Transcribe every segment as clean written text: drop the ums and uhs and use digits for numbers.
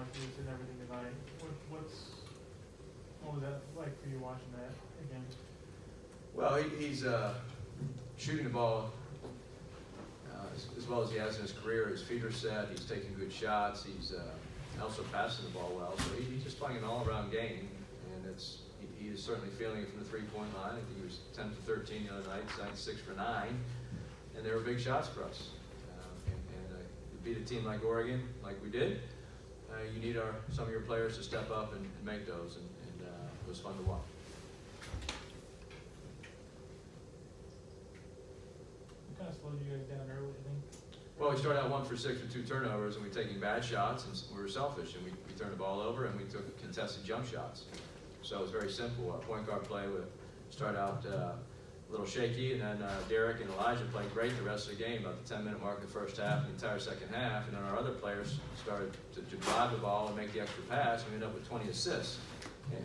practice and everything tonight. What was that like for you watching that again? Well, he's shooting the ball as well as he has in his career. His feet are set. He's taking good shots. He's also passing the ball well. So he's just playing an all-around game, and he is certainly feeling it from the three-point line. I think he was 10 for 13 the other night, 6 for 9, and they were big shots for us. To beat a team like Oregon, like we did, you need some of your players to step up and make those, and it was fun to watch. What kind of slowed you guys down early, I think? Well, we started out 1 for 6 with 2 turnovers, and we were taking bad shots, and we were selfish, and we turned the ball over, and we took contested jump shots. So it was very simple. Our point guard play would start out a little shaky, and then Derek and Elijah played great the rest of the game, about the 10-minute mark in the first half, the entire second half, and then our other players started to drive the ball and make the extra pass, and we ended up with 20 assists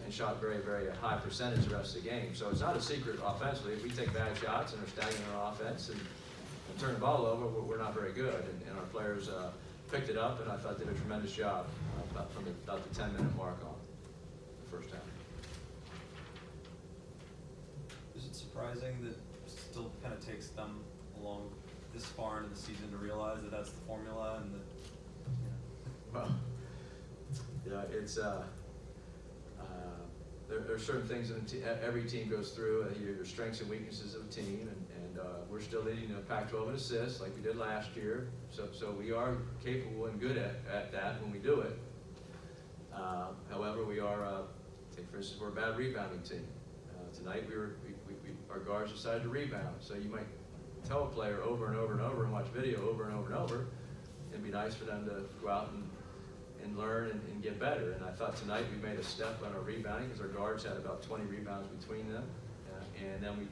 and shot very, very high percentage the rest of the game. So it's not a secret offensively. If we take bad shots and are stagnant on offense and turn the ball over, we're not very good, and our players picked it up, and I thought did a tremendous job from about the 10-minute mark on the first half. Is it surprising that it still kind of takes them along this far into the season to realize that that's the formula and that? Well, yeah, it's there are certain things that every team goes through. Your strengths and weaknesses of a team, and we're still leading the Pac-12 in assists like we did last year. So we are capable and good at that when we do it. However, we are, take for instance, we're a bad rebounding team. Tonight our guards decided to rebound. So you might tell a player over and over and over and watch video over and over and over. It'd be nice for them to go out and learn and get better. And I thought tonight we made a step on our rebounding because our guards had about 20 rebounds between them. And then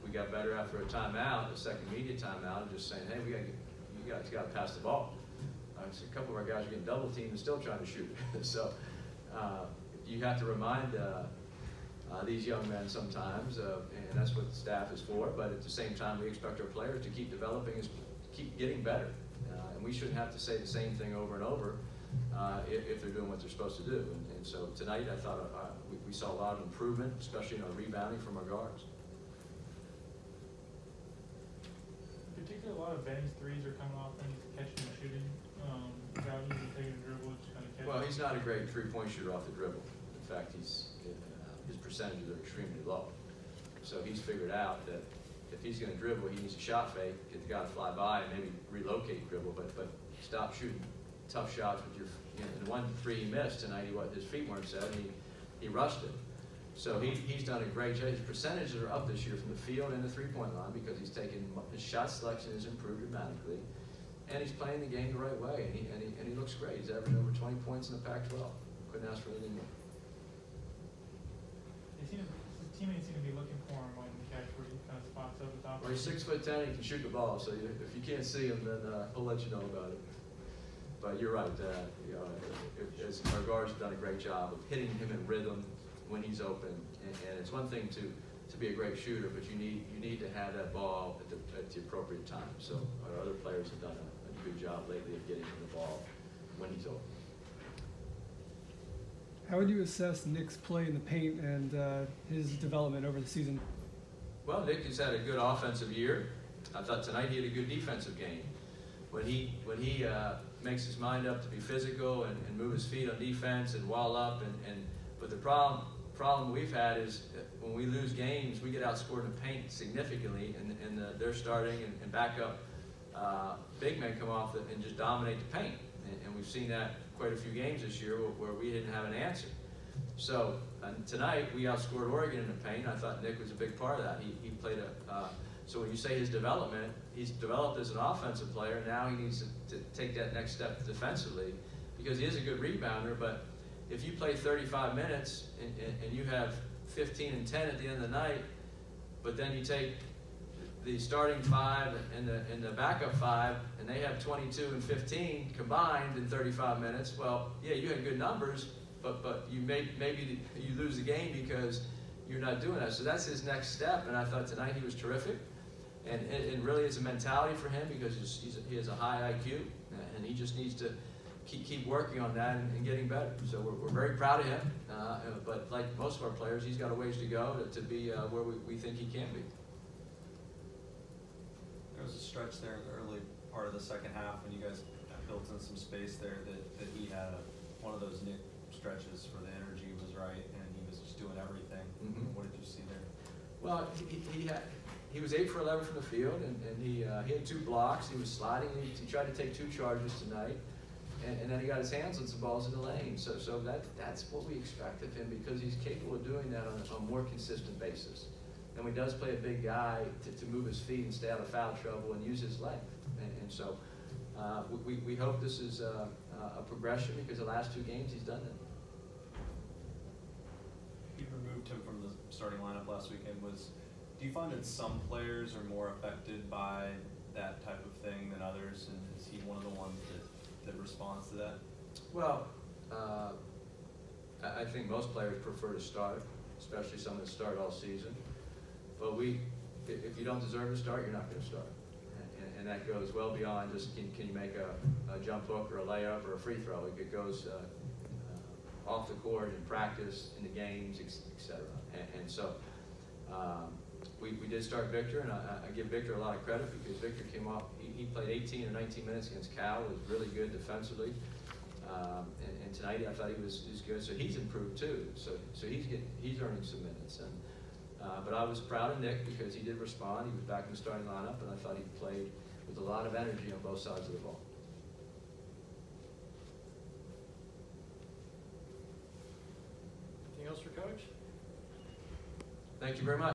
we got better after a timeout, a second media timeout, and just saying, hey, you guys got to pass the ball. So a couple of our guys are getting double teamed and still trying to shoot. So you have to remind these young men sometimes, and that's what the staff is for. But at the same time, we expect our players to keep developing, keep getting better. And we shouldn't have to say the same thing over and over if they're doing what they're supposed to do. And so tonight, I thought we saw a lot of improvement, especially in our rebounding from our guards. In particular, a lot of Benny's threes are coming off and he's catching and shooting without even taking a dribble, just kind of catching. Well, he's not a great three-point shooter off the dribble. In fact, his percentages are extremely low. So he's figured out that if he's going to dribble, he needs a shot fake, get the guy to fly by and maybe relocate dribble, but stop shooting tough shots with your, and the 1 3 he missed tonight, his feet weren't set, and he rushed it. So he's done a great job. His percentages are up this year from the field and the three-point line because he's taken, his shot selection has improved dramatically, and he's playing the game the right way, and he looks great. He's averaging over 20 points in the Pac-12. Couldn't ask for anything more. His teammates seem to be looking for him on the catch where he kind of spots up the top. Well, he's 6'10", he can shoot the ball, so if you can't see him, then he'll let you know about it. But you're right, our guards have done a great job of hitting him in rhythm when he's open, and it's one thing to be a great shooter, but you need to have that ball at the appropriate time. So our other players have done a good job lately of getting him the ball when he's open. How would you assess Nick's play in the paint and his development over the season? Well, Nick has had a good offensive year. I thought tonight he had a good defensive game. When he makes his mind up to be physical and move his feet on defense and wall up, but the problem we've had is when we lose games, we get outscored in the paint significantly, and they're starting and backup big men come off and just dominate the paint, and we've seen that quite a few games this year where we didn't have an answer. So tonight we outscored Oregon in the paint. I thought Nick was a big part of that. He played so when you say his development, he's developed as an offensive player. Now he needs to take that next step defensively because he is a good rebounder. But if you play 35 minutes and you have 15 and 10 at the end of the night, but then you take the starting 5 and the backup 5, and they have 22 and 15 combined in 35 minutes, well, yeah, you had good numbers, but maybe you lose the game because you're not doing that. So that's his next step, and I thought tonight he was terrific. And really it's a mentality for him because he has a high IQ, and he just needs to keep working on that and getting better. So we're very proud of him, but like most of our players, he's got a ways to go to be where we think he can be. There was a stretch there in the early part of the second half when you guys built in some space there that he had one of those Nick stretches where the energy was right and he was just doing everything. Mm-hmm. What did you see there? Well, he was 8 for 11 from the field, and he had 2 blocks. He was sliding. He tried to take 2 charges tonight, and then he got his hands on some balls in the lane. So that's what we expect of him, because he's capable of doing that on a more consistent basis. And when he does play a big guy to move his feet and stay out of foul trouble and use his length. And so we hope this is a progression, because the last 2 games he's done that. You removed him from the starting lineup last weekend. Do you find that some players are more affected by that type of thing than others, and is he one of the ones that responds to that? Well, I think most players prefer to start, especially some that start all season. But if you don't deserve to start, you're not going to start. And that goes well beyond just can you make a jump hook or a layup or a free throw. It goes off the court in practice, in the games, etc. And so we did start Victor, and I give Victor a lot of credit, because Victor came off, he played 18 or 19 minutes against Cal, was really good defensively. And tonight I thought he was good, so he's improved too. So he's earning some minutes. But I was proud of Nick, because he did respond. He was back in the starting lineup, and I thought he played with a lot of energy on both sides of the ball. Anything else for Coach? Thank you very much.